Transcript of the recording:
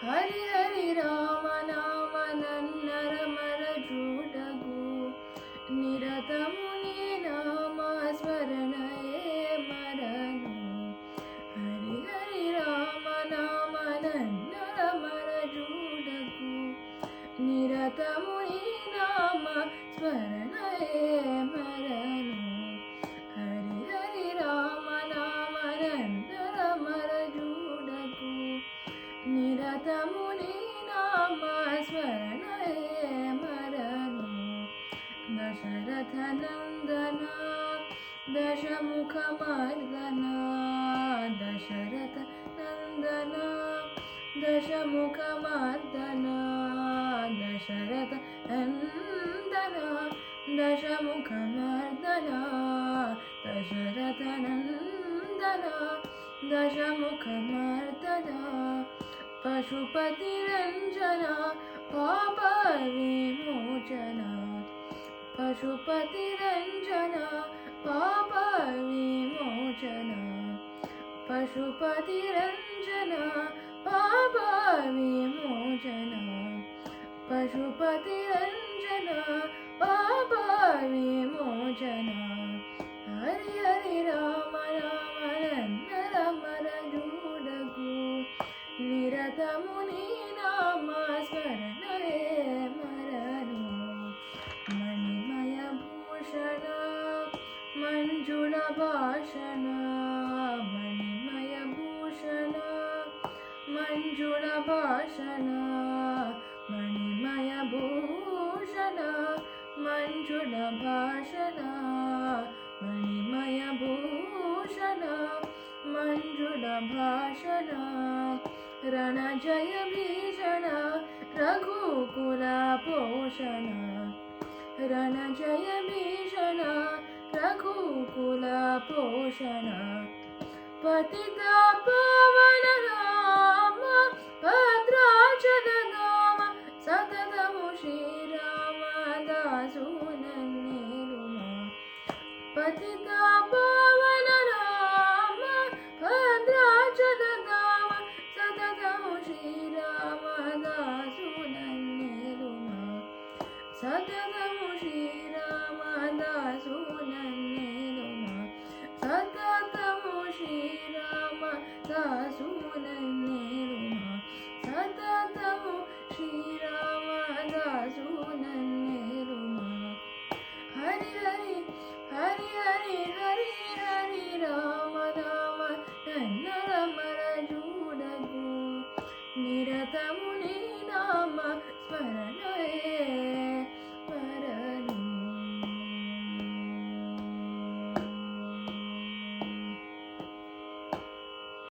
హరి హరి రామ నామ నన్నరమర జూడగు నిరతము నీ నామ స్మరణయే మరను హరి హరి రామ నామ నన్నరమర జూడగు నిరతము నీ నామ స్మరణయే మరను హరి హరి రామ నామ నన్నరమర జూడగు నిరతము నీ నామ స్మరణయే మరను దశరథ నందన దశముఖ మర్దన దశరథ నందన దశముఖ మర్దన దశరథ నందన దశముఖ మర్దన దశరథ నందన దశముఖ మర్దన పశుపతి రంజన పాప విమోచన పశుపతి రంజన పాప విమోచన పశుపతి రంజన పాప విమోచన పశుపతి రంజన పాప విమోచన హరి హరి రామ రామ నన్నరమర జూడగు నిరతము నీ నామ స్మరణయే మరను మణిమయ భూషణ మంజుళ భాషణ మణిమయ భూషణ మంజుళ భాషణ మణిమయ భూషణ మంజుళ భాషణ మణిమయ భూషణ మంజుళ భాషణ రణ జయ భీషణ రఘుకుల పోషణ రణ జయ భీషణ రఘుకుల పోషణ పతిత పవన రామ భద్రాచల ధామ సతతము శ్రీరామ దాసు నన్నేలుమా పతిత పవన రామ భద్రాచల ధామ సతతము శ్రీరామ దాసు నన్నేలుమా సతత